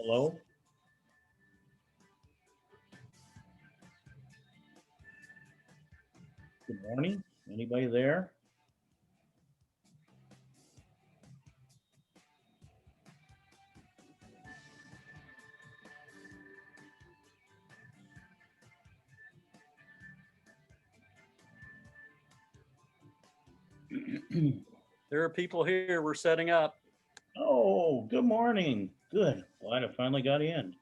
Hello? Good morning. Anybody there? There are people here. We're setting up. Oh, good morning. Good. Glad I finally got in.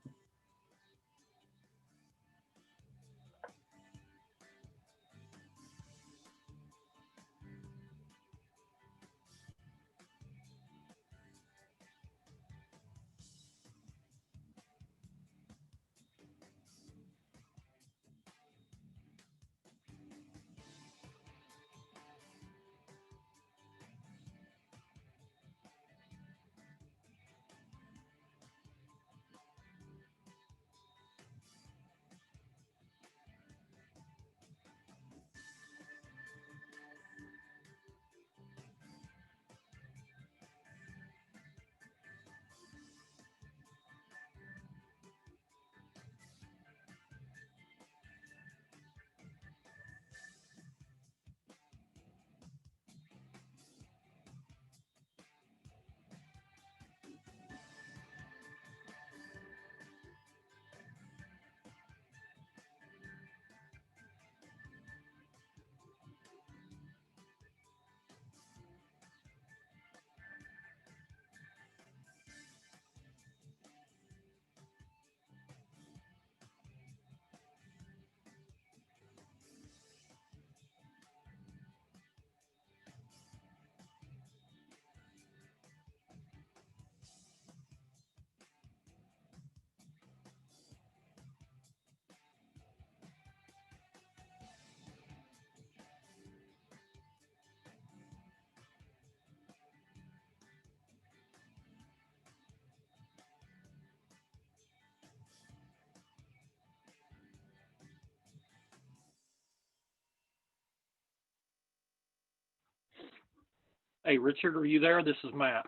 Hey, Richard, are you there? This is Matt.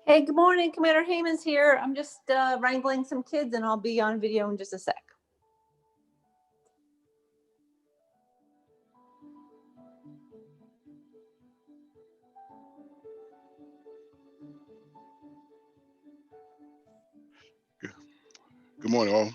Hey, good morning. Commander Hayman's here. I'm just wrangling some kids and I'll be on video in just a sec. Good morning, all.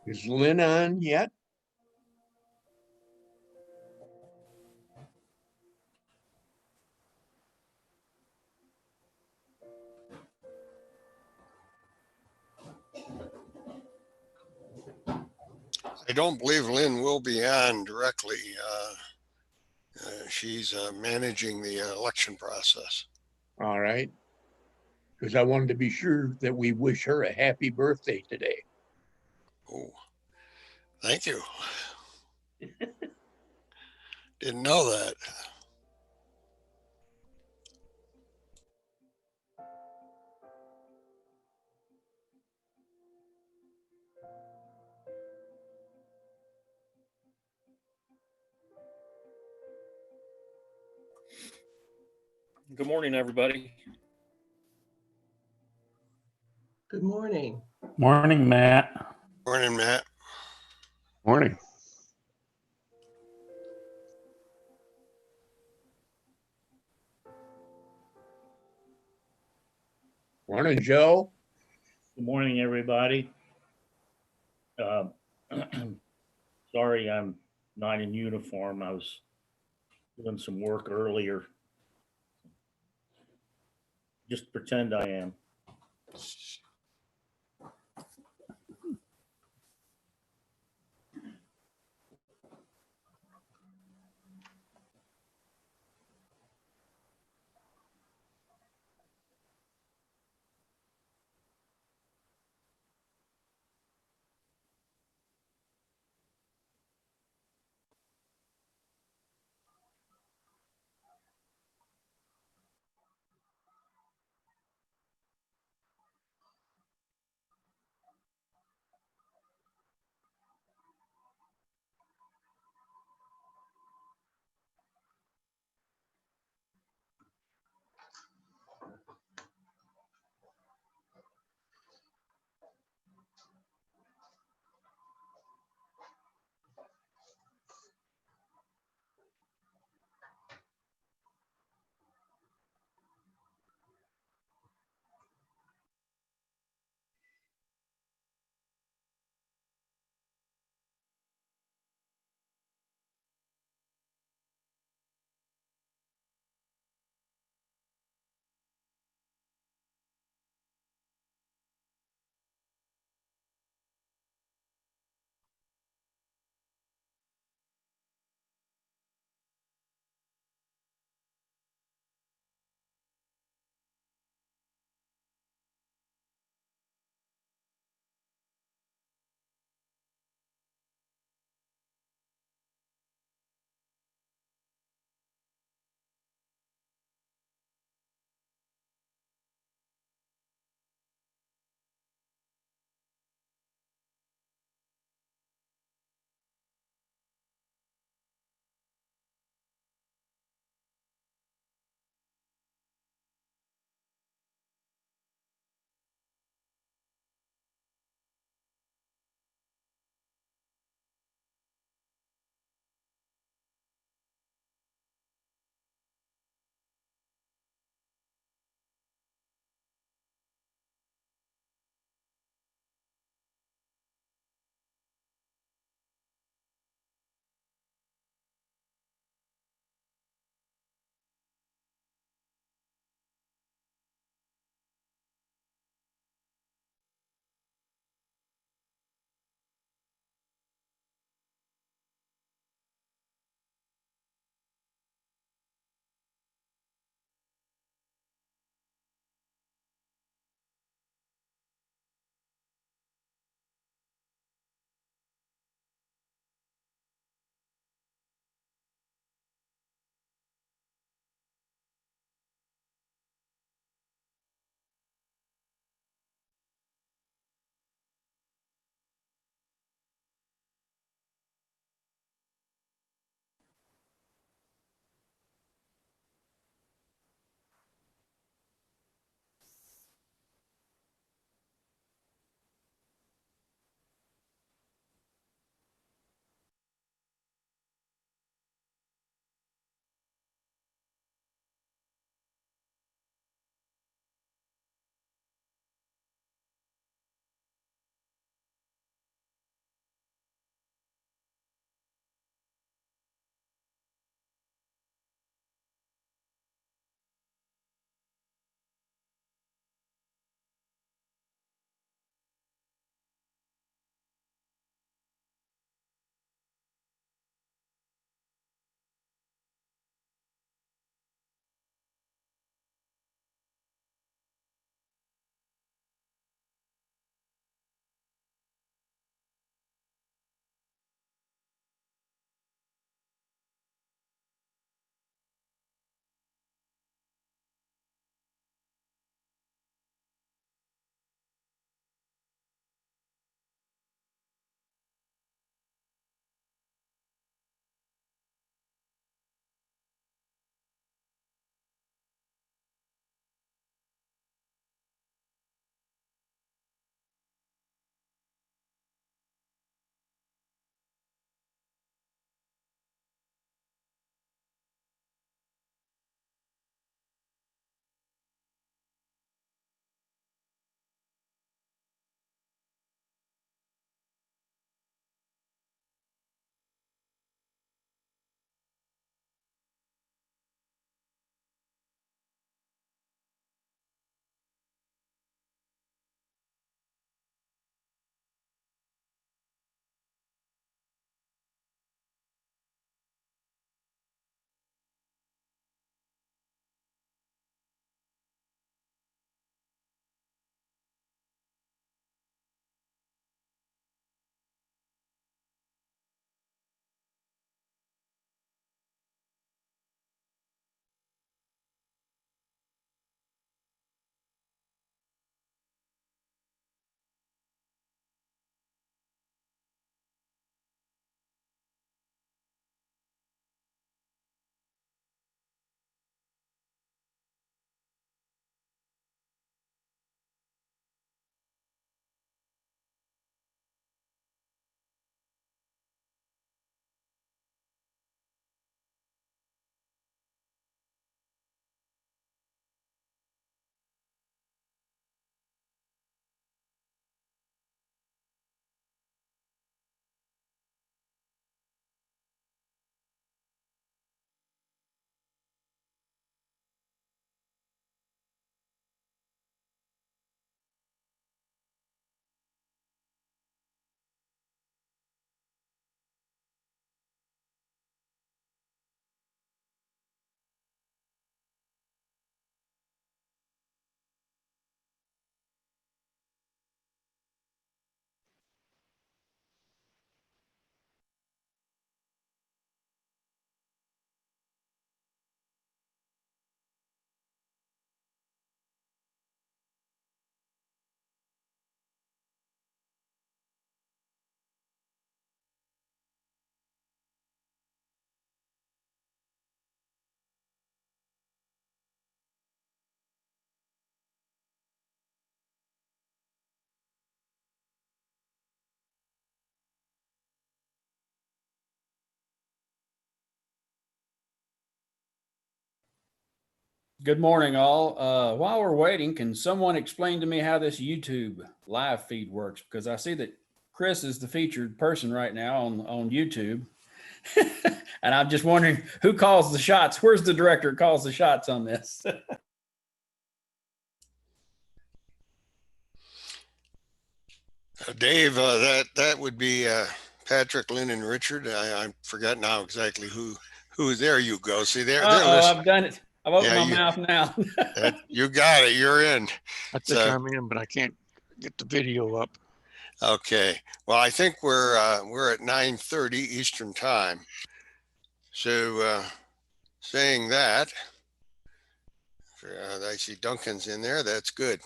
Is Lynn on yet? I don't believe Lynn will be on directly. She's managing the election process. All right. Because I wanted to be sure that we wish her a happy birthday today. Oh, thank you. Didn't know that. Good morning, everybody. Good morning. Morning, Matt. Morning, Matt. Morning. Morning, Joe. Good morning, everybody. Sorry, I'm not in uniform. I was doing some work earlier. Just pretend I am. Good morning, all. While we're waiting, can someone explain to me how this YouTube live feed works? Because I see that Chris is the featured person right now on YouTube. And I'm just wondering who calls the shots? Where's the director who calls the shots on this? Dave, that would be Patrick, Lynn, and Richard. I forgot now exactly who. There you go. See, they're listening. I've done it. I've opened Yeah, my mouth now. You got it. You're in. I think I'm in, but I can't get the video up. Okay. Well, I think we're at 9:30 Eastern time. So saying that, I see Duncan's in there. That's good.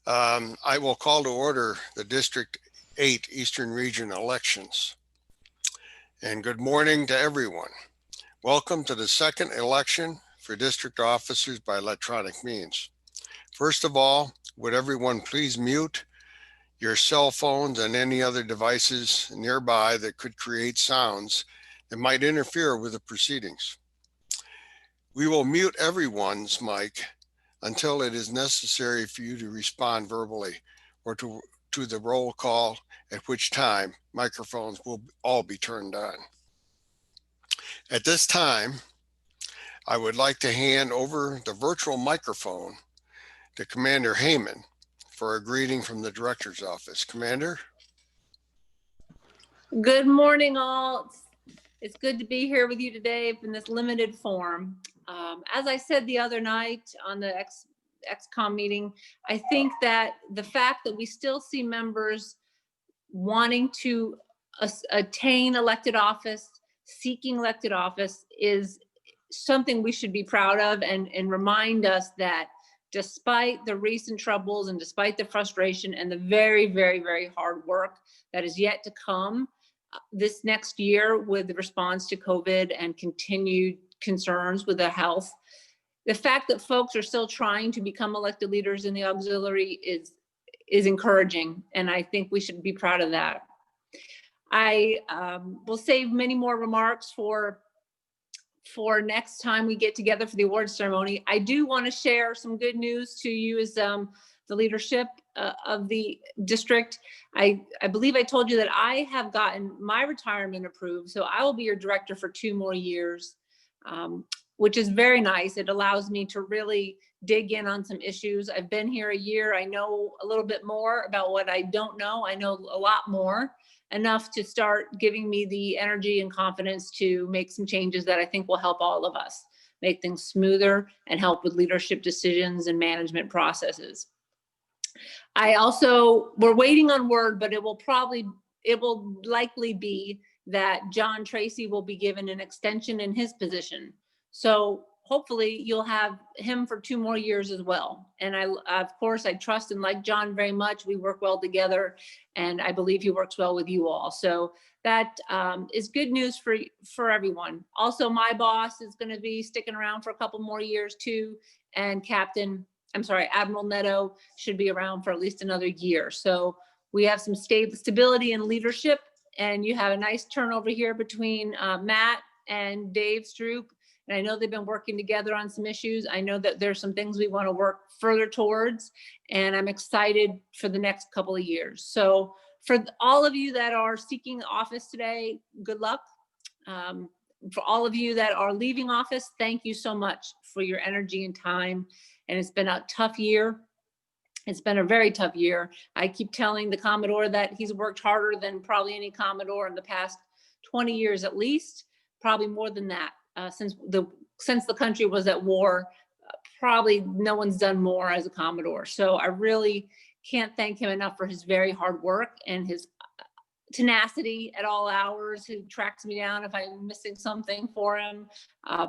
I will call to order the District 8 Eastern Region elections. And good morning to everyone. Welcome to the second election for district officers by electronic means. First of all, would everyone please mute your cell phones and any other devices nearby that could create sounds that might interfere with the proceedings. We will mute everyone's mic until it is necessary for you to respond verbally or to the roll call, at which time microphones will all be turned on. At this time, I would like to hand over the virtual microphone to Commander Heyman for a greeting from the Director's Office. Commander? Good morning, all. It's good to be here with you today in this limited form. As I said the other night on the XCOM meeting, I think that the fact that we still see members wanting to attain elected office, seeking elected office, is something we should be proud of, and remind us that despite the recent troubles and despite the frustration and the very, very, very hard work that is yet to come this next year with the response to COVID and continued concerns with the health, the fact that folks are still trying to become elected leaders in the auxiliary is encouraging, and I think we should be proud of that. I will save many more remarks for next time we get together for the awards ceremony. I do want to share some good news to you as the leadership of the district. I believe I told you that I have gotten my retirement approved, so I will be your director for 2 more years, which is very nice. It allows me to really dig in on some issues. I've been here a year. I know a little bit more about what I don't know. I know a lot more, enough to start giving me the energy and confidence to make some changes that I think will help all of us make things smoother and help with leadership decisions and management processes. We're waiting on word, but it will likely be that John Tracy will be given an extension in his position. So hopefully you'll have him for 2 more years as well. And of course, I trust and like John very much. We work well together, and I believe he works well with you all. So that is good news for everyone. Also, my boss is going to be sticking around for a couple more years too. And Admiral Neto should be around for at least another year. So we have some stability in leadership, and you have a nice turnover here between Matt and Dave Stroop. And I know they've been working together on some issues. I know that there's some things we want to work further towards, and I'm excited for the next couple of years. So for all of you that are seeking office today, good luck. For all of you that are leaving office, thank you so much for your energy and time. And it's been a tough year. It's been a very tough year. I keep telling the Commodore that he's worked harder than probably any Commodore in the past 20 years at least, probably more than that. Since the country was at war, probably no one's done more as a Commodore. So I really can't thank him enough for his very hard work and his tenacity at all hours. He tracks me down if I'm missing something for him.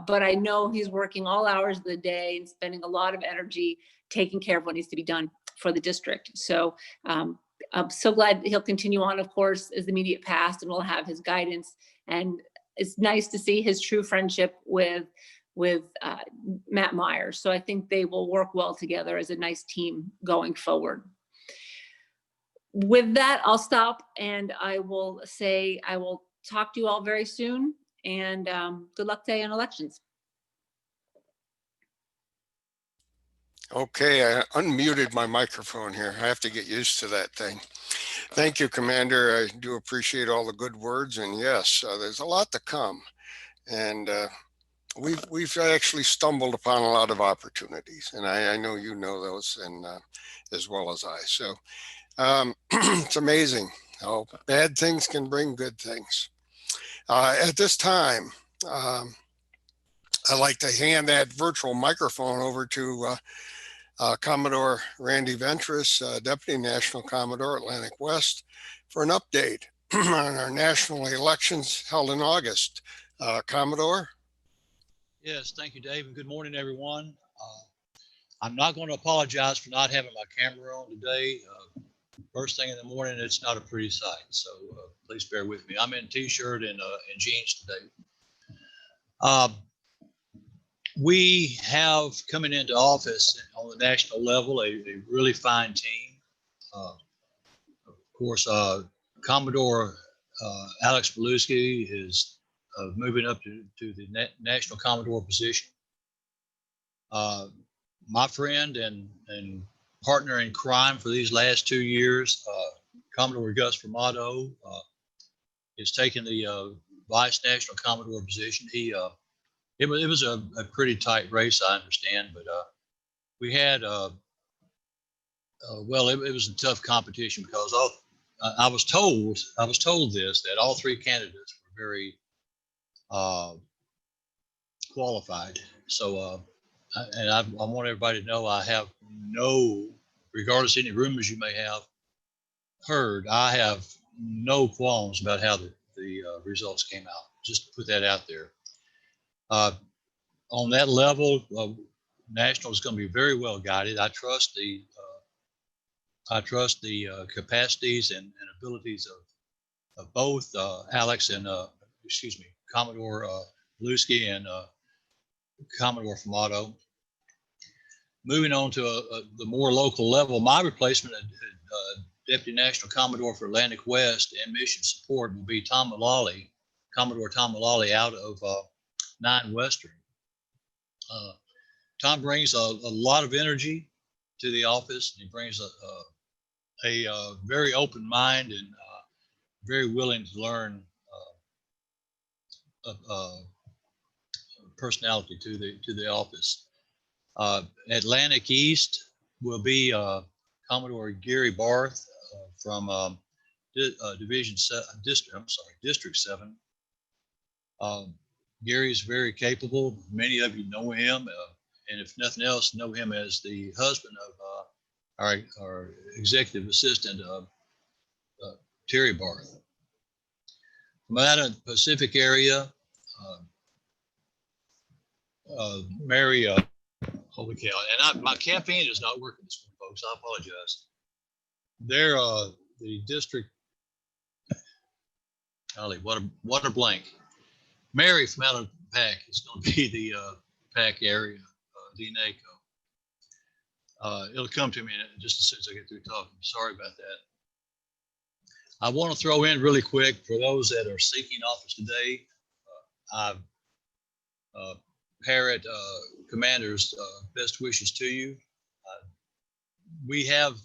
But I know he's working all hours of the day and spending a lot of energy taking care of what needs to be done for the district. So I'm so glad he'll continue on, of course, as the immediate past, and we'll have his guidance. And it's nice to see his true friendship with Matt Meyer. So I think they will work well together as a nice team going forward. With that, I'll stop, and I will say I will talk to you all very soon, and good luck today on elections. Okay, I unmuted my microphone here. I have to get used to that thing. Thank you, Commander. I do appreciate all the good words. And yes, there's a lot to come. And we've actually stumbled upon a lot of opportunities. And I know you know those and as well as I. So it's amazing how bad things can bring good things. At this time, I'd like to hand that virtual microphone over to Commodore Randy Ventress, Deputy National Commodore, Atlantic West, for an update on our national elections held in August. Commodore? Yes, thank you, Dave, and good morning, everyone. I'm not going to apologize for not having my camera on today. First thing in the morning, it's not a pretty sight, so please bear with me. I'm in t-shirt and jeans today. We have coming into office on the national level a really fine team. Of course, Commodore Alex Belusky is moving up to the national Commodore position. My friend and partner in crime for these last 2 years, Commodore Gus Formato, is taking the Vice National Commodore position. It was a pretty tight race, I understand, but we had, well, it was a tough competition because I was told this, that all three candidates were very qualified. So, and I want everybody to know I have no, regardless of any rumors you may have heard, I have no qualms about how the results came out. Just to put that out there. On that level, National is going to be very well guided. I trust the capacities and abilities of both Alex and Commodore Belusky and Commodore Formato. Moving on to the more local level, my replacement, Deputy National Commodore for Atlantic West and Mission Support, will be Tom Mullally, Commodore Tom Mullally out of 9 Western. Tom brings a lot of energy to the office. He brings a very open mind and very willing to learn personality to the office. Atlantic East will be Commodore Gary Barth from District 7. Gary is very capable. Many of you know him, and if nothing else, know him as the husband of our executive assistant, Terry Barth. From out of the Pacific area, Mary, holy cow, and my caffeine is not working this morning, folks. I apologize. They're the district, golly, what a blank. Mary from out of PAC is going to be the PAC area, the NACO. It'll come to me just as soon as I get through talking. Sorry about that. I want to throw in really quick for those that are seeking office today. I parrot Commander's best wishes to you. We have,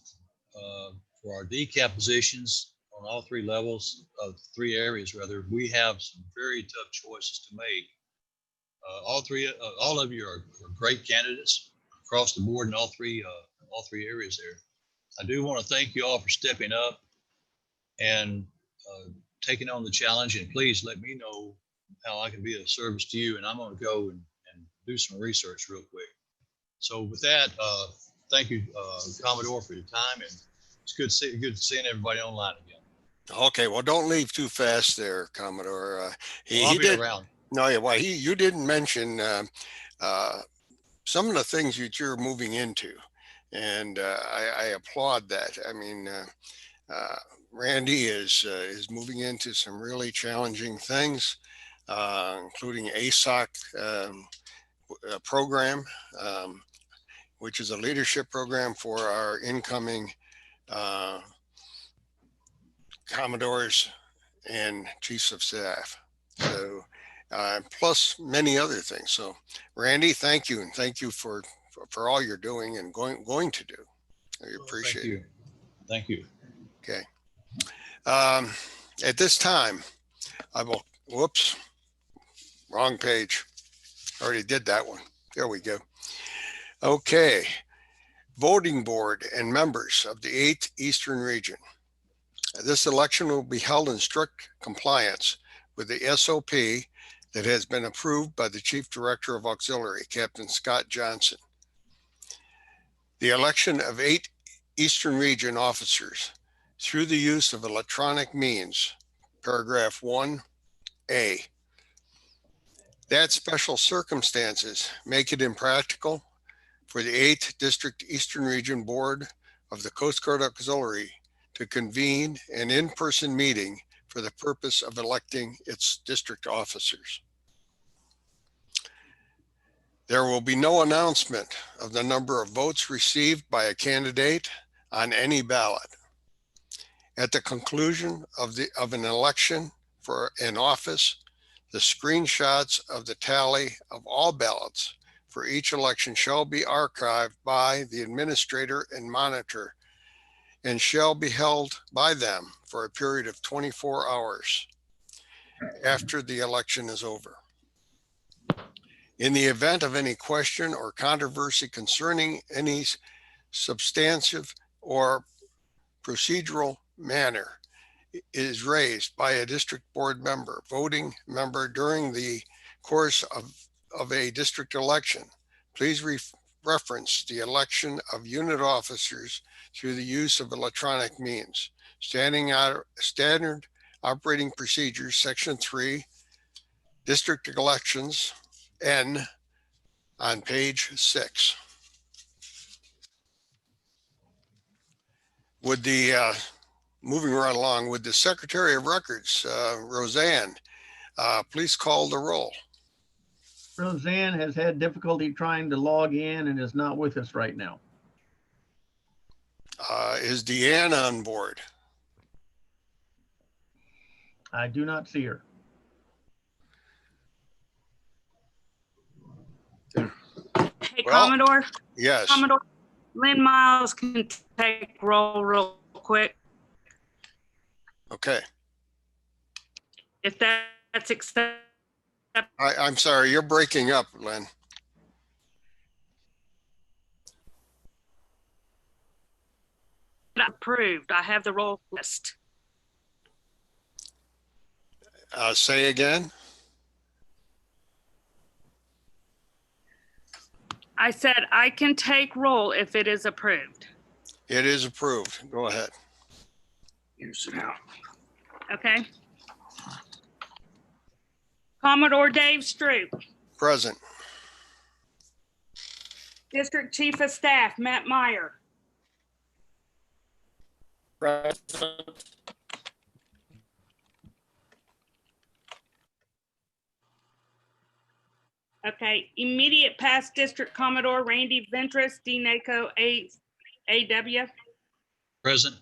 for our decap positions on all 3 levels, 3 areas rather, we have some very tough choices to make. All of you are great candidates across the board in all three areas there. I do want to thank you all for stepping up and taking on the challenge, and please let me know how I can be of service to you, and I'm going to go and do some research real quick. So with that, thank you, Commodore, for your time, and it's good seeing everybody online again. Okay, well, don't leave too fast there, Commodore. I'll be around. No, yeah, well, you didn't mention some of the things that you're moving into, and I applaud that. I mean, Randy is moving into some really challenging things, including ASOC program, which is a leadership program for our incoming Commodores and Chiefs of Staff. So, plus many other things. So, Randy, thank you, and thank you for for all you're doing and going to do. I appreciate it. Thank you. Okay. At this time, I will, whoops, wrong page. Already did that one. There we go. Okay. Voting board and members of the 8th Eastern Region. This election will be held in strict compliance with the SOP that has been approved by the Chief Director of Auxiliary, Captain Scott Johnson. The election of 8 Eastern Region officers through the use of electronic means, paragraph 1A. That special circumstances make it impractical for the 8th District Eastern Region Board of the Coast Guard Auxiliary to convene an in-person meeting for the purpose of electing its district officers. There will be no announcement of the number of votes received by a candidate on any ballot. At the conclusion of an election for an office, the screenshots of the tally of all ballots for each election shall be archived by the administrator and monitor and shall be held by them for a period of 24 hours after the election is over. In the event of any question or controversy concerning any substantive or procedural manner is raised by a district board member, voting member during the course of a district election, please reference the election of unit officers through the use of electronic means. Standard operating procedures, section 3, district elections, N, on page 6. Would the, moving right along, would the Secretary of Records, Roseanne, please call the roll. Roseanne has had difficulty trying to log in and is not with us right now. Is Deanne on board? I do not see her. Hey, Well, Commodore, Yes. Commodore, Lynn Miles can take roll real quick Okay. if that's acceptable. I'm sorry, you're breaking up, Lynn. Approved. I have the roll list. Say again. I said I can take roll if it is approved. It is approved. Go ahead. Use it out. Okay. Commodore Dave Stroop, Present. District Chief of Staff Matt Meyer, Present. okay, immediate past District Commodore Randy Ventress, DNACO AW. Present.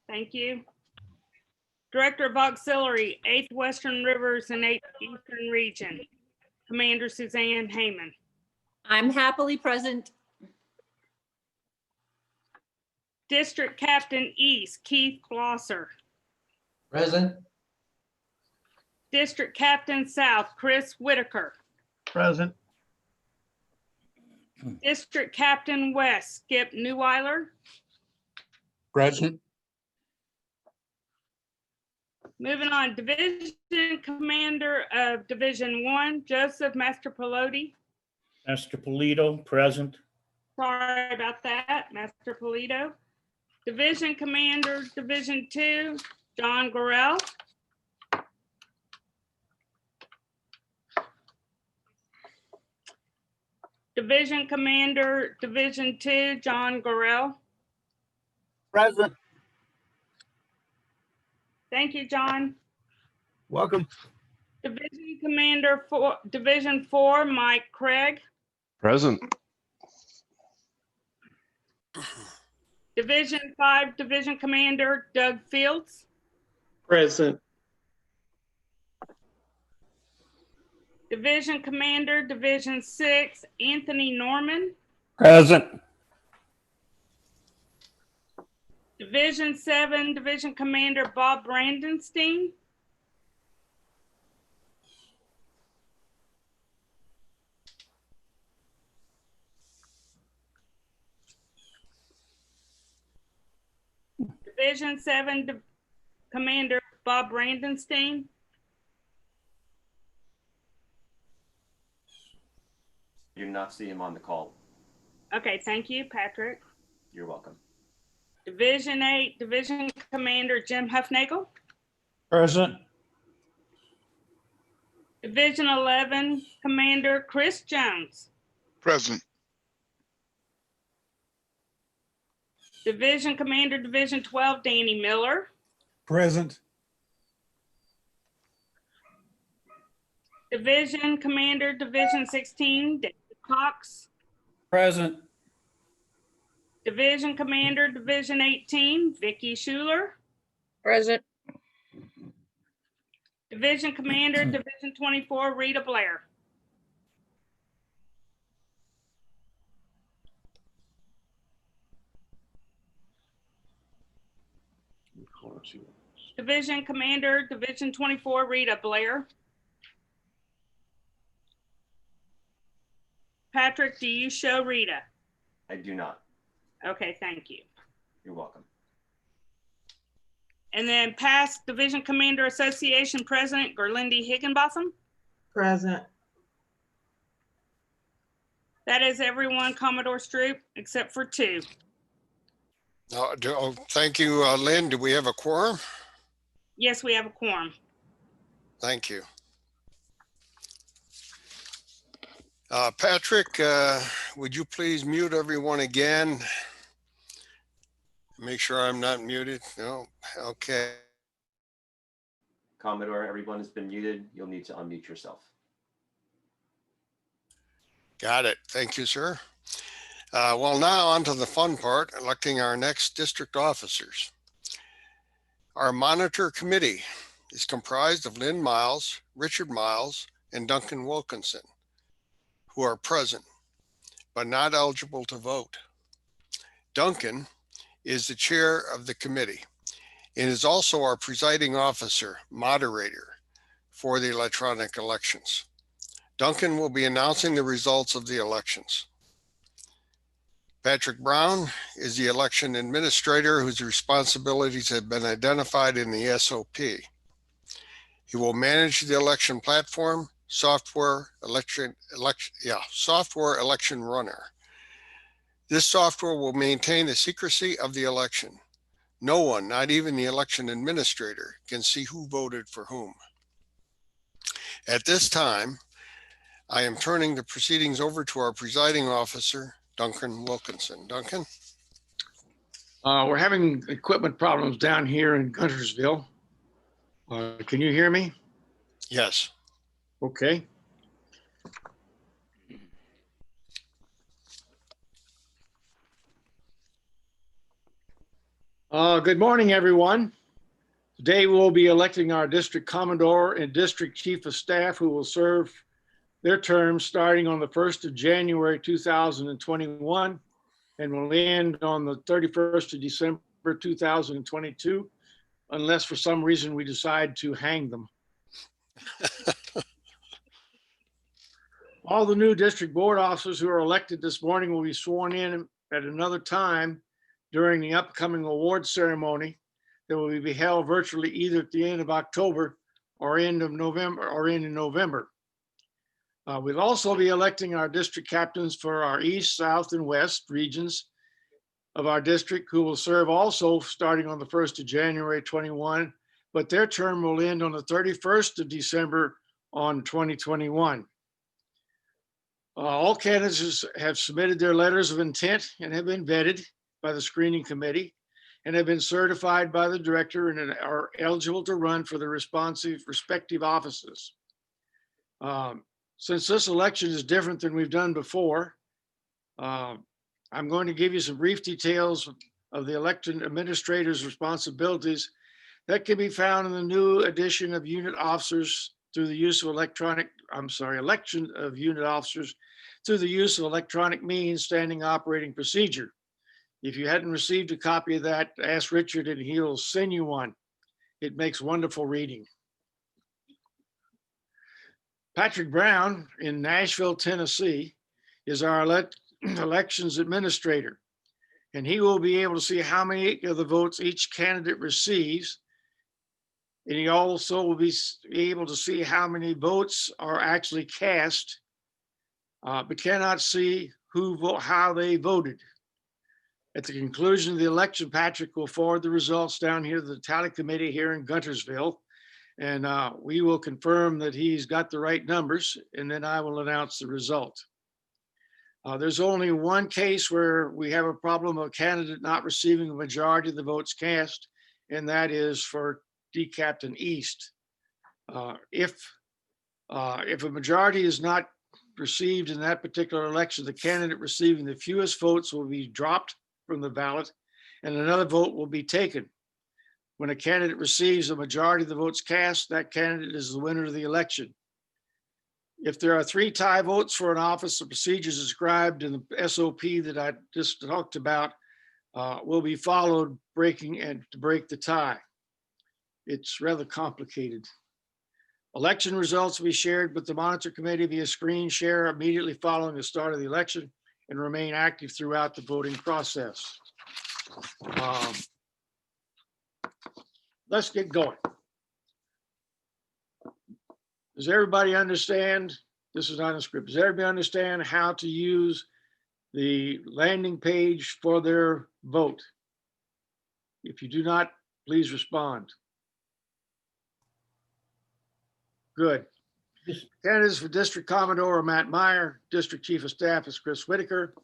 Thank you. Director of Auxiliary, 8th Western Rivers and 8th Eastern Region, Commander Suzanne Heyman. I'm happily present. District Captain East, Keith Blosser. Present. District Captain South, Chris Whitaker. Present. District Captain West, Skip Newweiler. Present. Moving on, Division Commander of Division 1, Joseph Mastripolito. Mastripolito, present. Sorry about that, Mastripolito. Division Commander, Division 2, John Gorell. Division Commander, Division 2, John Gorell. Present. Thank you, John. Welcome. Division Commander for Division 4, Mike Craig. Present. Division 5, Division Commander Doug Fields. Present. Division Commander, Division 6, Anthony Norman. Present. Division 7, Division Commander Bob Brandenstein. Division 7, Commander Bob Brandenstein. Do not see him on the call. Okay, thank you, Patrick. You're welcome. Division 8, Division Commander Jim Huffnagel. Present. Division 11, Commander Chris Jones. Present. Division Commander, Division 12, Danny Miller. Present. Division Commander, Division 16, David Cox. Present. Division Commander, Division 18, Vicky Schuler. Present. Division Commander, Division 24, Rita Blair. Division Commander, Division 24, Rita Blair. Patrick, do you show Rita? I do not. Okay, thank you. You're welcome. And then past Division Commander Association President Gerlinde Higginbotham. Present. That is everyone, Commodore Stroop, except for 2. Thank you, Lynn. Do we have a quorum? Yes, we have a quorum. Thank you. Patrick, would you please mute everyone again? Make sure I'm not muted. No, okay. Commodore, everyone has been muted. You'll need to unmute yourself. Got it. Thank you, sir. Well, now on to the fun part, electing our next district officers. Our monitor committee is comprised of Lynn Miles, Richard Miles, and Duncan Wilkinson, who are present, but not eligible to vote. Duncan is the chair of the committee and is also our presiding officer, moderator for the electronic elections. Duncan will be announcing the results of the elections. Patrick Brown is the election administrator whose responsibilities have been identified in the SOP. He will manage the election platform, software election runner. This software will maintain the secrecy of the election. No one, not even the election administrator, can see who voted for whom. At this time, I am turning the proceedings over to our presiding officer, Duncan Wilkinson. Duncan? We're having equipment problems down here in Guntersville. Can you hear me? Yes. Okay. Good morning, everyone. Today we'll be electing our district commodore and district chief of staff who will serve their terms starting on the 1st of January 2021 and will end on the 31st of December 2022, unless for some reason we decide to hang them. All the new district board officers who are elected this morning will be sworn in at another time during the upcoming award ceremony that will be held virtually either at the end of October or end of November or in November. We'll also be electing our district captains for our East, South, and West regions of our district, who will serve also starting on the 1st of January 21, but their term will end on the 31st of December on 2021. All candidates have submitted their letters of intent and have been vetted by the screening committee and have been certified by the director and are eligible to run for the respective offices. Since this election is different than we've done before, I'm going to give you some brief details of the election administrator's responsibilities that can be found in the new edition of unit officers through the use of electronic election of unit officers through the use of electronic means, standing operating procedure. If you hadn't received a copy of that, ask Richard and he'll send you one. It makes wonderful reading. Patrick Brown in Nashville, Tennessee is our elections administrator. And he will be able to see how many of the votes each candidate receives. And he also will be able to see how many votes are actually cast, but cannot see how they voted. At the conclusion of the election, Patrick will forward the results down here to the tally committee here in Guntersville. And we will confirm that he's got the right numbers, and then I will announce the result. There's only one case where we have a problem of a candidate not receiving a majority of the votes cast, and that is for D Captain East. If a majority is not received in that particular election, the candidate receiving the fewest votes will be dropped from the ballot, and another vote will be taken. When a candidate receives a majority of the votes cast, that candidate is the winner of the election. If there are 3 tie votes for an office, the procedures described in the SOP that I just talked about will be followed, to break the tie. It's rather complicated. Election results will be shared with the monitor committee via screen share immediately following the start of the election and remain active throughout the voting process. Let's get going. Does everybody understand? This is not a script. Does everybody understand how to use the landing page for their vote? If you do not, please respond. Good. Candidates for District Commodore are Matt Meyer. District Chief of Staff is Chris Whitaker.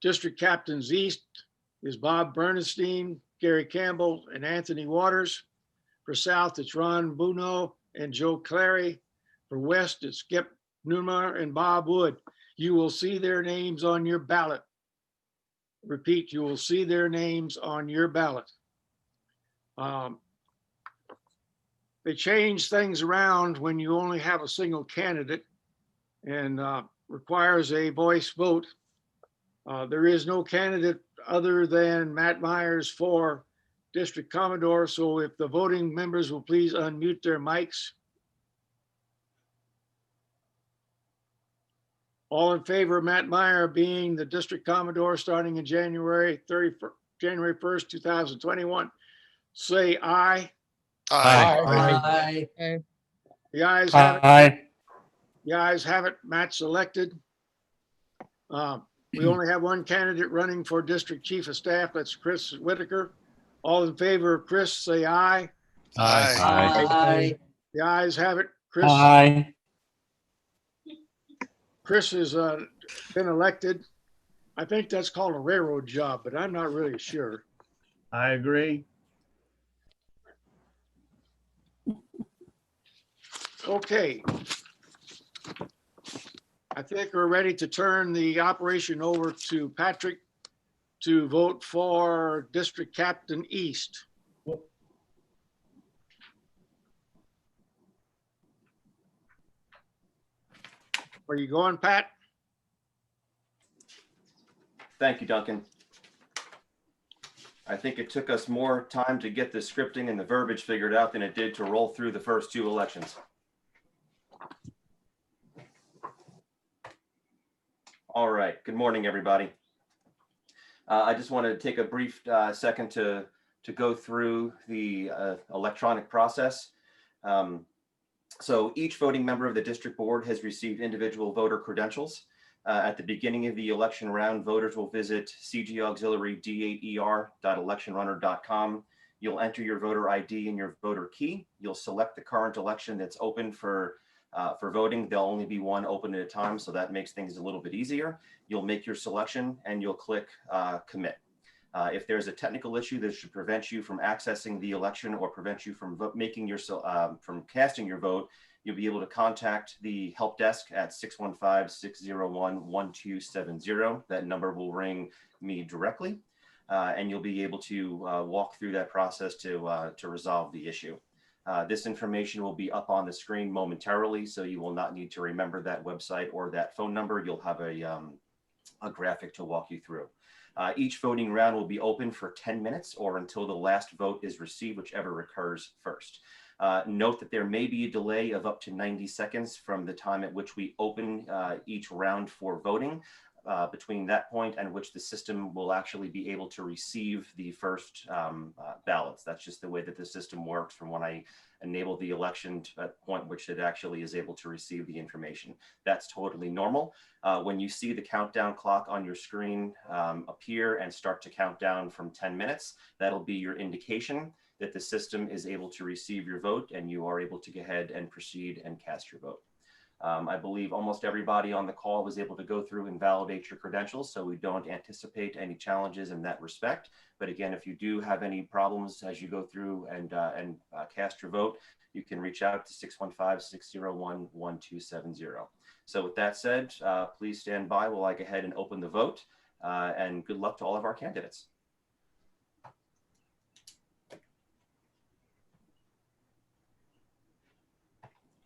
District Captains East is Bob Bernstein, Gary Campbell, and Anthony Waters. For South, it's Ron Buno and Joe Clary. For West, it's Skip Newmar and Bob Wood. You will see their names on your ballot. Repeat, you will see their names on your ballot. They change things around when you only have a single candidate and requires a voice vote. There is no candidate other than Matt Myers for District Commodore. So if the voting members will please unmute their mics. All in favor of Matt Meyer being the District Commodore starting in January 1st, 2021, say aye. Aye. Aye. The ayes have it. Aye. The ayes have it. Matt's elected. We only have one candidate running for District Chief of Staff. That's Chris Whitaker. All in favor of Chris, say aye. Aye. The ayes have it. Chris has been elected. I think that's called a railroad job, but I'm not really sure. I agree. Okay. I think we're ready to turn the operation over to Patrick to vote for District Captain East. Where you going, Pat? Thank you, Duncan. I think it took us more time to get the scripting and the verbiage figured out than it did to roll through the first 2 elections. All right, good morning, everybody. I just want to take a brief second to go through the electronic process. So each voting member of the district board has received individual voter credentials. At the beginning of the election round, voters will visit cgauxiliary.d8er.electionrunner.com. You'll enter your voter ID and your voter key. You'll select the current election that's open for voting. There'll only be one open at a time, so that makes things a little bit easier. You'll make your selection and you'll click commit. If there's a technical issue that should prevent you from accessing the election or prevent you from from casting your vote, you'll be able to contact the help desk at 615-601-1270. That number will ring me directly, and you'll be able to walk through that process to resolve the issue. This information will be up on the screen momentarily, so you will not need to remember that website or that phone number. You'll have a graphic to walk you through. Each voting round will be open for 10 minutes or until the last vote is received, whichever occurs first. Note that there may be a delay of up to 90 seconds from the time at which we open each round for voting. Between that point and which the system will actually be able to receive the first ballots. That's just the way that the system works from when I enable the election to that point which it actually is able to receive the information. That's totally normal. When you see the countdown clock on your screen appear and start to count down from 10 minutes, that'll be your indication that the system is able to receive your vote and you are able to go ahead and proceed and cast your vote. I believe almost everybody on the call was able to go through and validate your credentials, so we don't anticipate any challenges in that respect. But again, if you do have any problems as you go through and cast your vote, you can reach out to 615-601-1270. So with that said, please stand by while I go ahead and open the vote, and good luck to all of our candidates.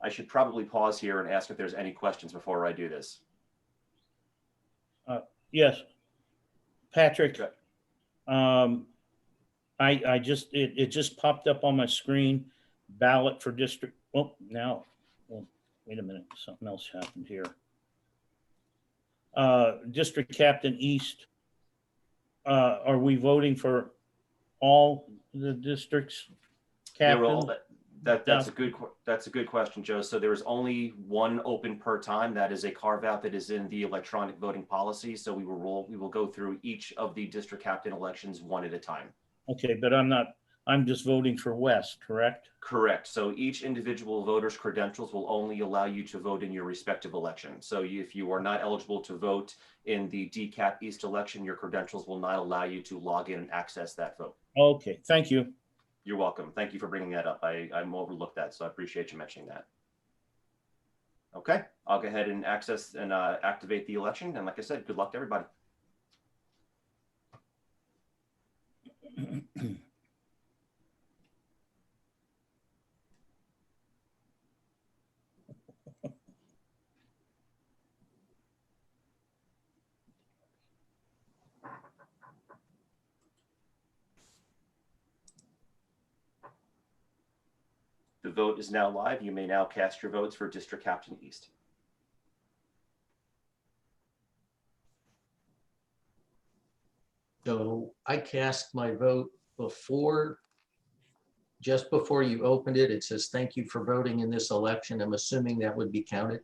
I should probably pause here and ask if there's any questions before I do this. Yes, Patrick. Okay. I just, it just popped up on my screen, ballot for district. Well, now, well, wait a minute, something else happened here. District Captain East. Are we voting for all the districts? They're all, Captain? that's a good question, Joe. So there is only one open per time. That is a carve out that is in the electronic voting policy. So we will go through each of the district captain elections one at a time. Okay, but I'm just voting for West, correct? Correct. So each individual voter's credentials will only allow you to vote in your respective election. So if you are not eligible to vote in the DCAP East election, your credentials will not allow you to log in and access that vote. Okay, thank you. You're welcome. Thank you for bringing that up. I'm overlooked that, so I appreciate you mentioning that. Okay, I'll go ahead and access and activate the election. And like I said, good luck to everybody. The vote is now live. You may now cast your votes for District Captain East. So I cast my vote just before you opened it. It says, thank you for voting in this election. I'm assuming that would be counted.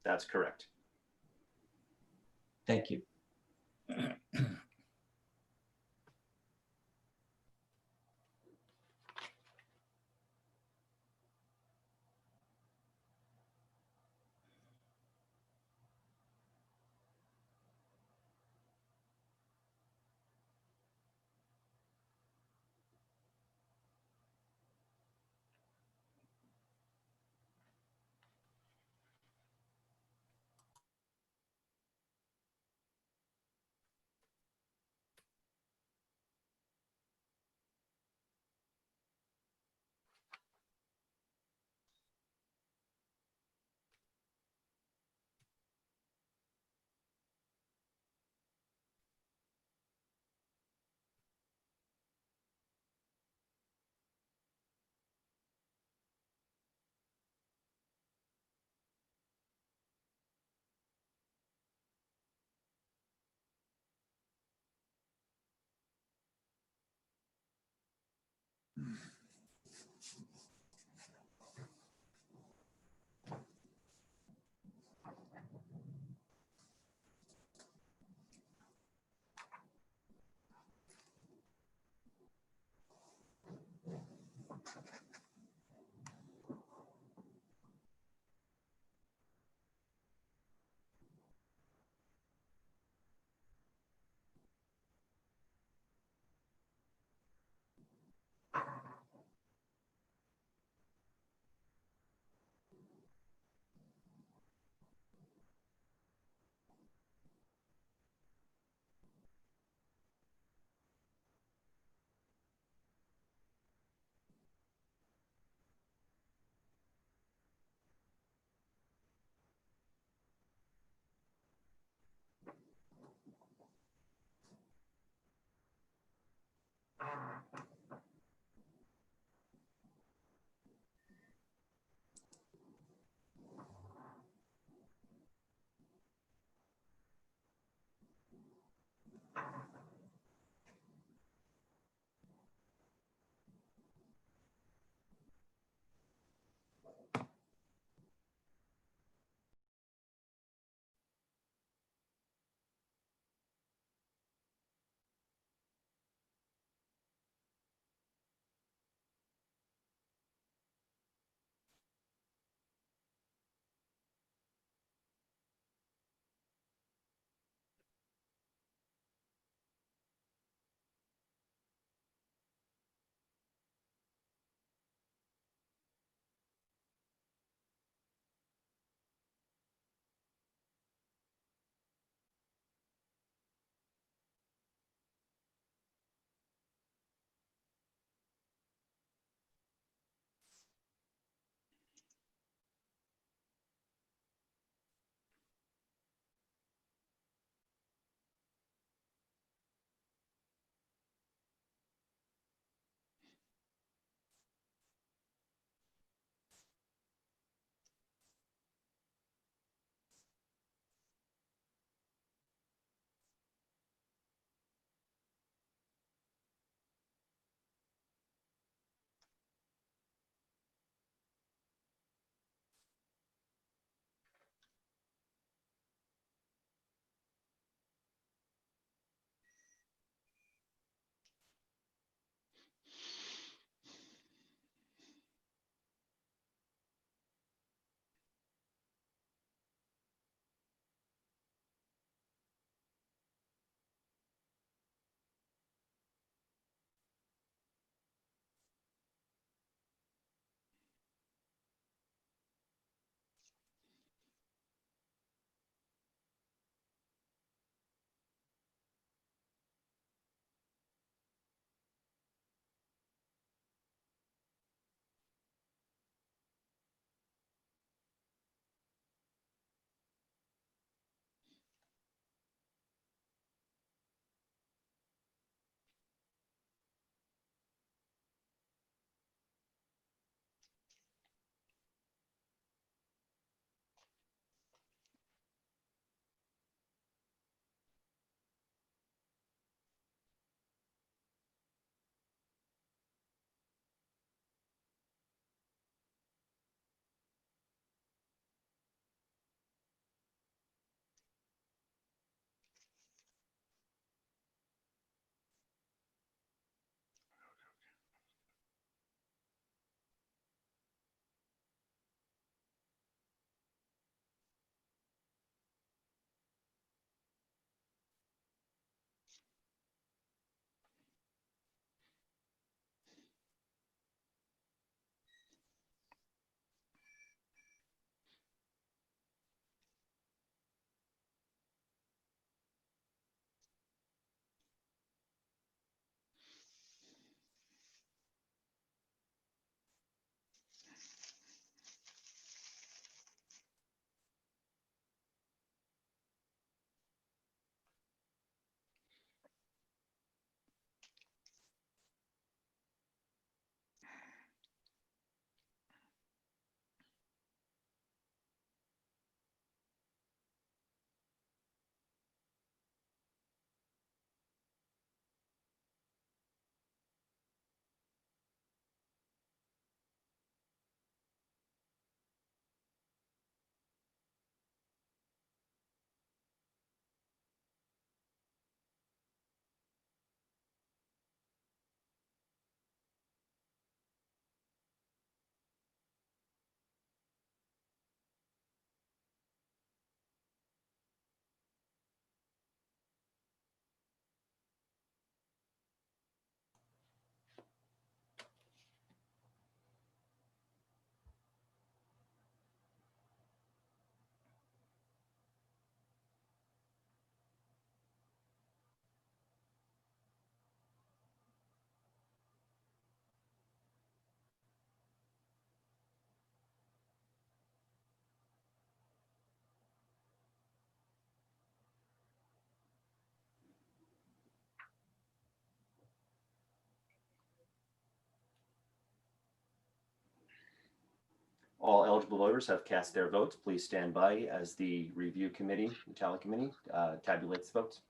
That's correct. Thank you. All eligible voters have cast their votes. Please stand by as the review committee, the tally committee, tabulates the votes.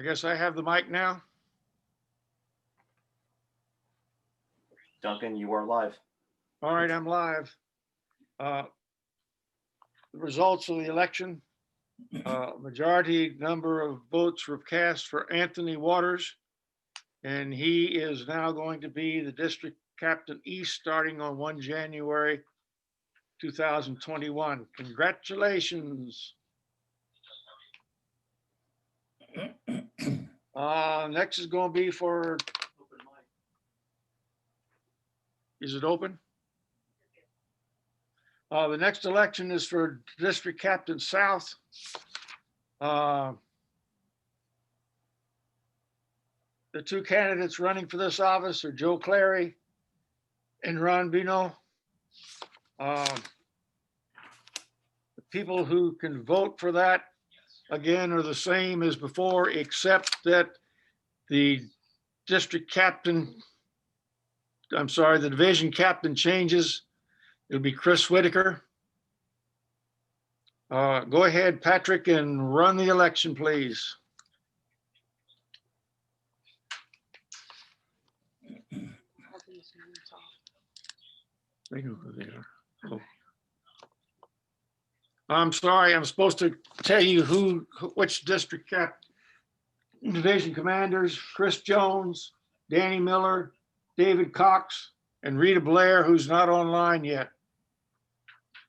guess I have the mic now. Duncan, you are live. All right, I'm live. The results of the election, majority number of votes were cast for Anthony Waters, and he is now going to be the district captain east starting on 1 January 2021. Congratulations. Next is going to be for, is it open? The next election is for District Captain South. The two candidates running for this office are Joe Clary and Ron Bino. The people who can vote for that, again, are the same as before, except that the district captain, I'm sorry, the division captain changes. It'll be Chris Whitaker. Go ahead, Patrick, and run the election, please. They know who they are. Oh. I'm sorry, I'm supposed to tell you which district division commanders: Chris Jones, Danny Miller, David Cox, and Rita Blair, who's not online yet,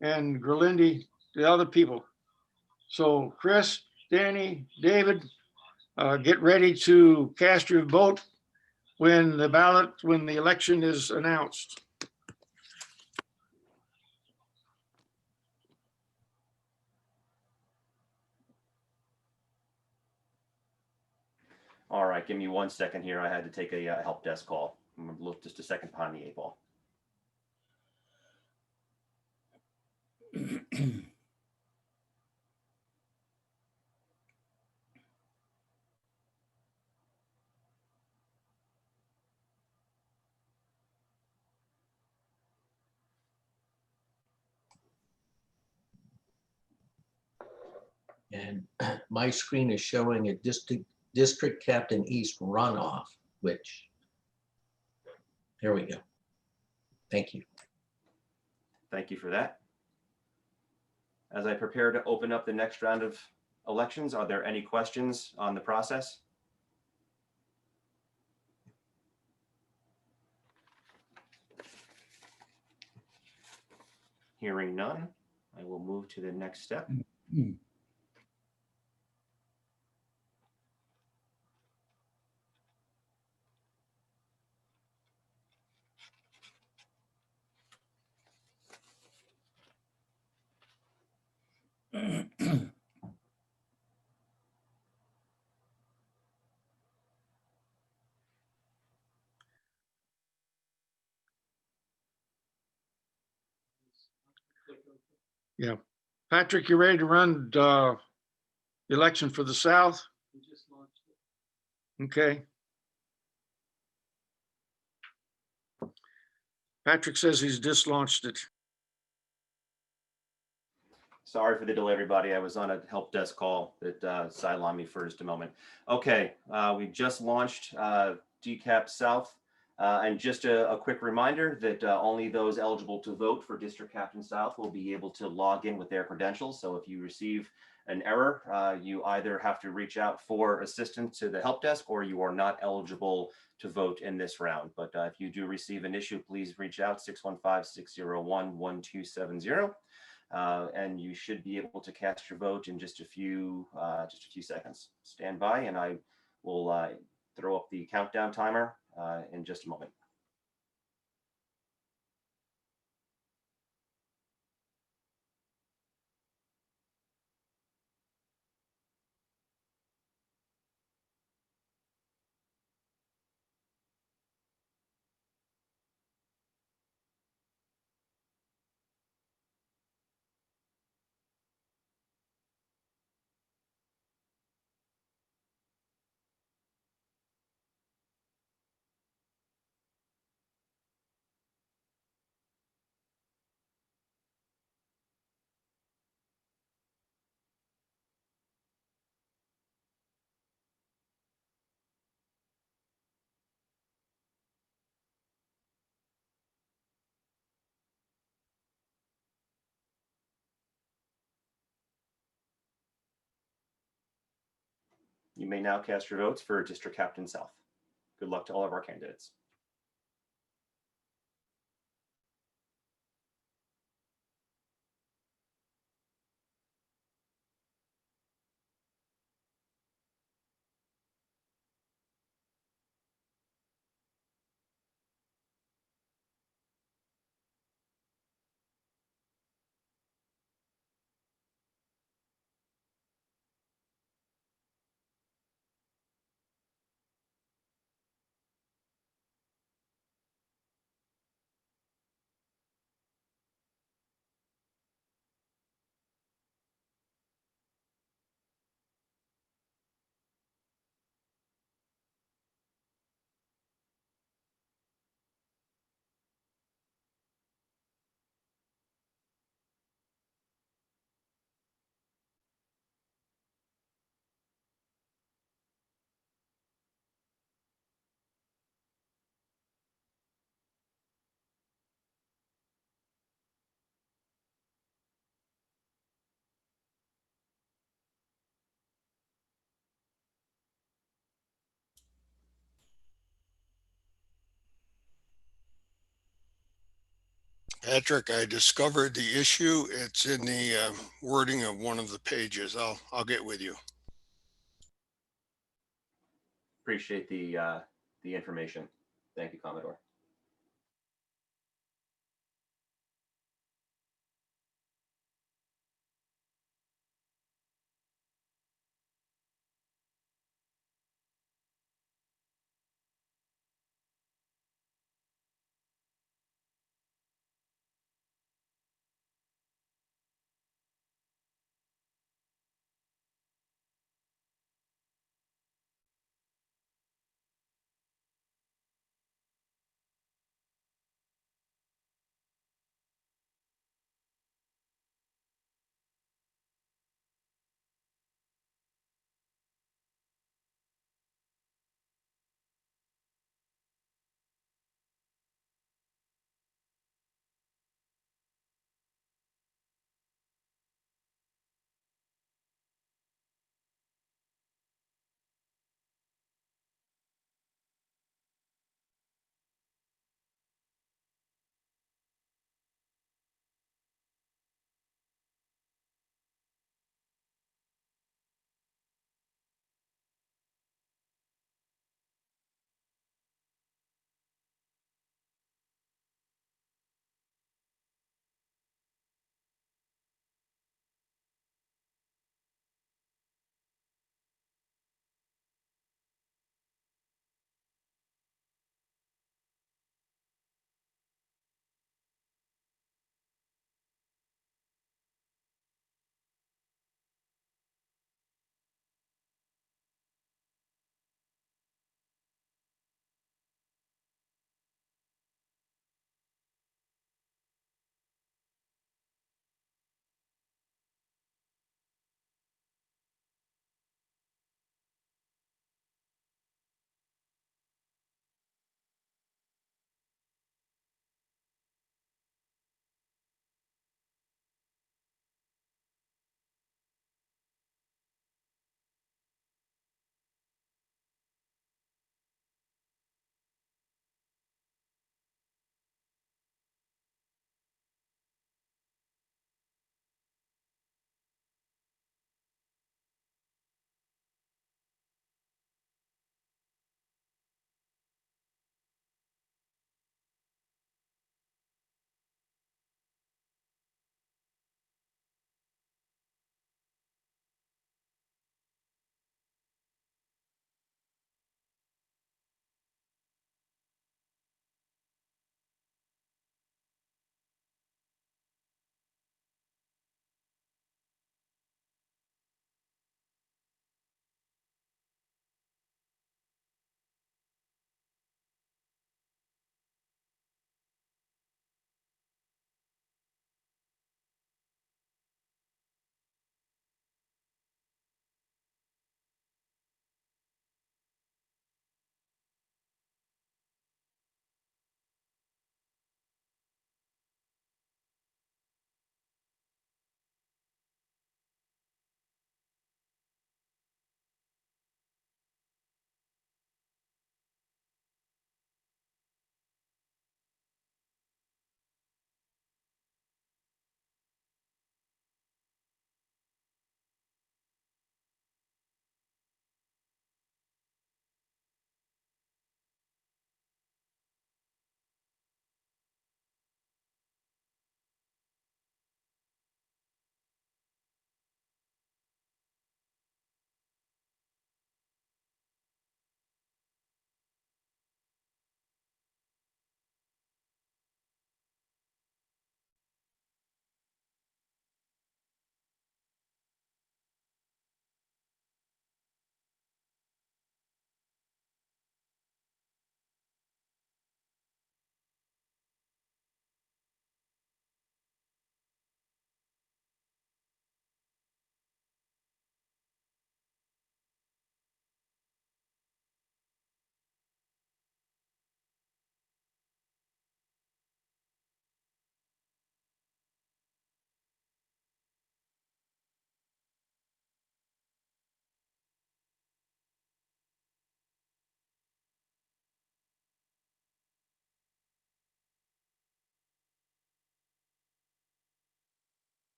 and Gerlinde, the other people. So Chris, Danny, David, get ready to cast your vote when the election is announced. All right, give me 1 second here. I had to take a help desk call. I'm gonna look just a second behind the 8 ball. And my screen is showing a district captain east runoff, which, there we go. Thank you. Thank you for that. As I prepare to open up the next round of elections, are there any questions on the process? Hearing none, I will move to the next step. Yeah. Patrick, you ready to run the election for the South? Okay. Patrick says he's just launched it. Sorry for the delay, everybody. I was on a help desk call that sidelined me for just a moment. Okay, we just launched DCAP South. And just a quick reminder that only those eligible to vote for District Captain South will be able to log in with their credentials. So if you receive an error, you either have to reach out for assistance to the help desk or you are not eligible to vote in this round. But if you do receive an issue, please reach out 615-601-1270. And you should be able to cast your vote in just a few seconds. Stand by and I will throw up the countdown timer in just a moment. You may now cast your votes for District Captain South. Good luck to all of our candidates. Patrick, I discovered the issue. It's in the wording of one of the pages. I'll get with you. Appreciate the information. Thank you, Commodore.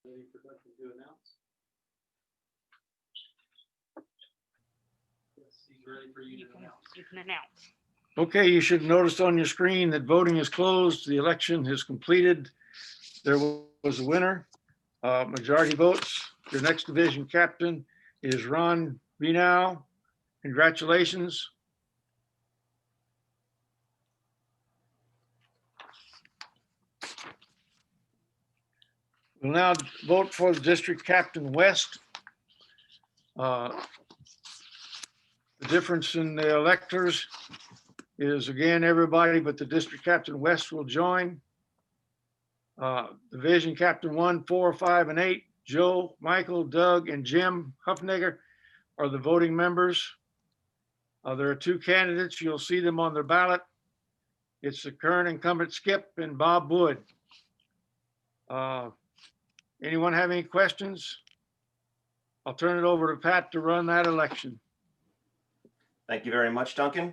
Ready for Duncan to announce? Yes, he's ready for you You to can announce. you can announce. Okay, you should notice on your screen that voting is closed. The election is completed. There was a winner, majority votes. Your next division captain is Ron Vinow. Congratulations. We'll now vote for the district captain West. The difference in the electors is again, everybody but the district captain West will join. Division captain 1, 4, 5, and 8, Joe, Michael, Doug, and Jim Huffnagger are the voting members. There are 2 candidates. You'll see them on their ballot. It's the current incumbent Skip and Bob Wood. Anyone have any questions? I'll turn it over to Pat to run that election. Thank you very much, Duncan.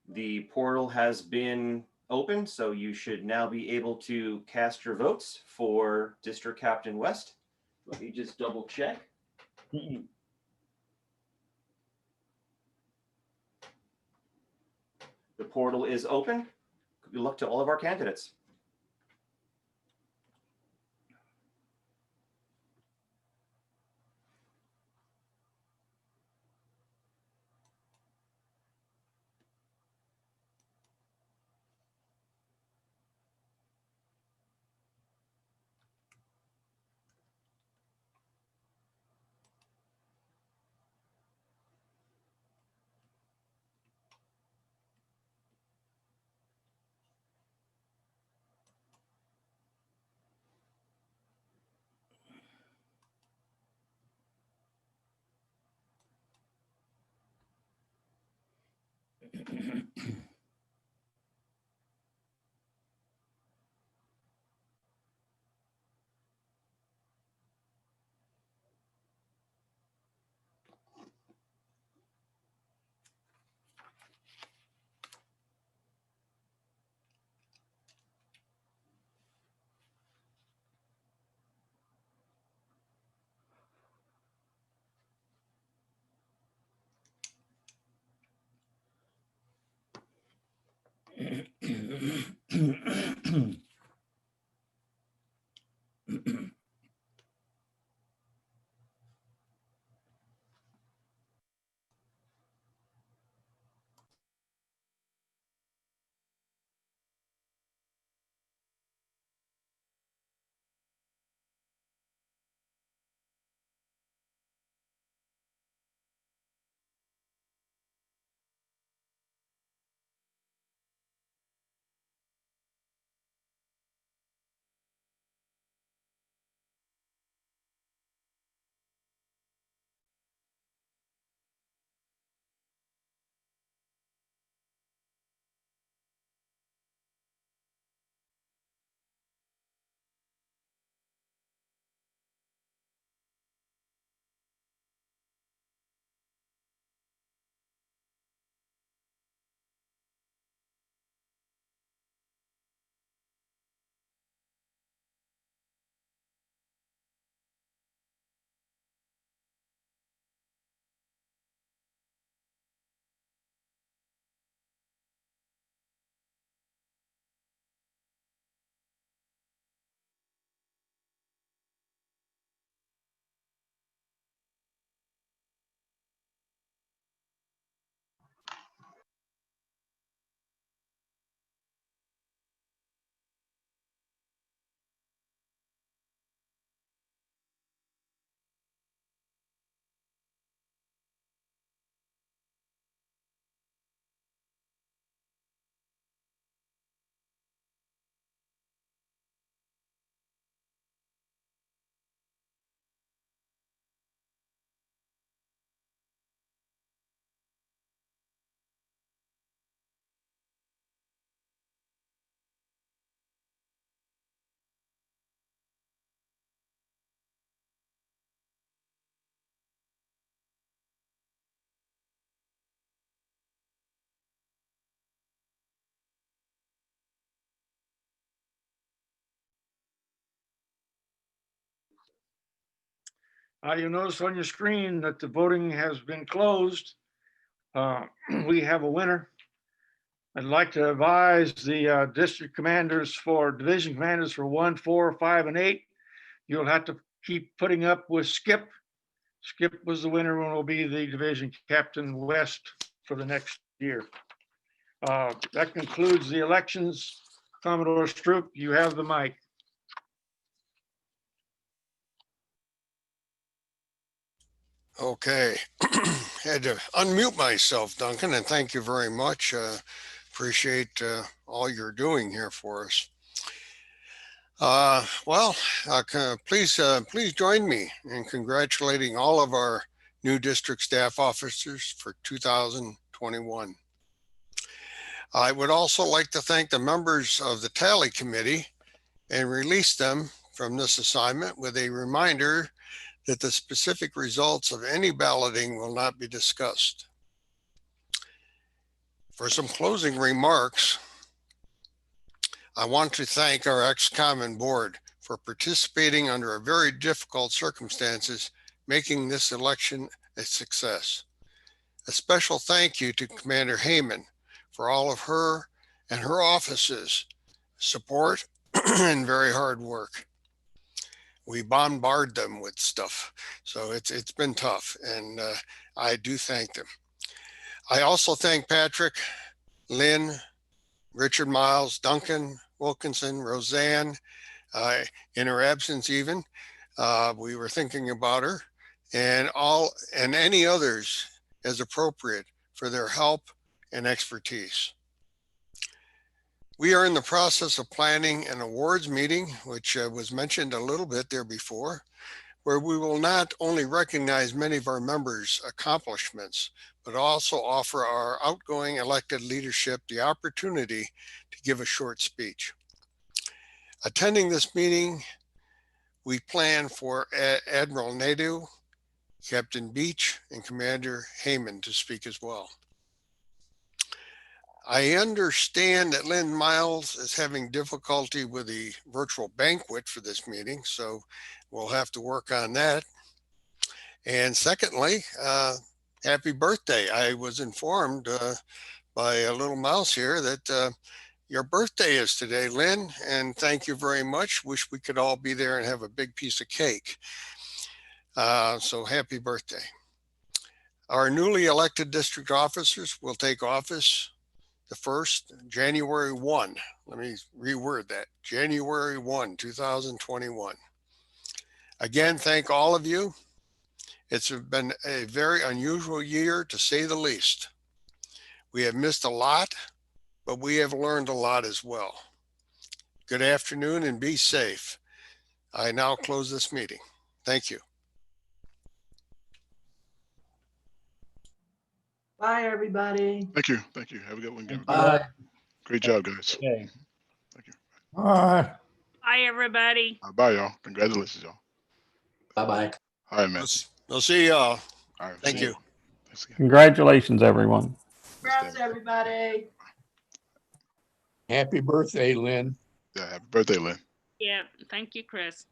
The portal has been open, so you should now be able to cast your votes for District Captain West. Let me just double check. The portal is open. Good luck to all of our candidates. You'll notice on your screen that the voting has been closed. We have a winner. I'd like to advise the district commanders division commanders for 1, 4, 5, and 8. You'll have to keep putting up with Skip. Skip was the winner and will be the division captain west for the next year. That concludes the elections. Commodore Stroop, you have the mic. Okay. Had to unmute myself, Duncan, and thank you very much. Appreciate all you're doing here for us. Please join me in congratulating all of our new district staff officers for 2021. I would also like to thank the members of the Tally Committee and release them from this assignment with a reminder that the specific results of any balloting will not be discussed. For some closing remarks, I want to thank our ex-common board for participating under very difficult circumstances, making this election a success. A special thank you to Commander Heyman for all of her and her office's support and very hard work. We bombard them with stuff, so it's been tough, and I do thank them. I also thank Patrick, Lynn, Richard Miles, Duncan Wilkinson, Roseanne, in her absence even. We were thinking about her, and any others as appropriate for their help and expertise. We are in the process of planning an awards meeting, which was mentioned a little bit there before, where we will not only recognize many of our members' accomplishments, but also offer our outgoing elected leadership the opportunity to give a short speech. Attending this meeting, we plan for Admiral Nadeau, Captain Beach, and Commander Heyman to speak as well. I understand that Lynn Miles is having difficulty with the virtual banquet for this meeting, so we'll have to work on that. And secondly, happy birthday. I was informed by a little mouse here that your birthday is today, Lynn, and thank you very much. Wish we could all be there and have a big piece of cake. So happy birthday. Our newly elected district officers will take office the first, January 1. Let me reword that. January 1, 2021. Again, thank all of you. It's been a very unusual year, to say the least. We have missed a lot, but we have learned a lot as well. Good afternoon and be safe. I now close this meeting. Thank you. Bye, everybody. Thank you. Thank you. Have a good one. Bye. Great job, guys. Okay. Thank you. Bye, everybody. Bye, y'all. Congratulations, y'all. Bye-bye. All right, man. We'll see y'all. All right. Thank see you. Thanks again. Congratulations, everyone. Congrats, everybody. Happy birthday, Lynn. Yeah, happy birthday, Lynn. Yeah, thank you, Chris.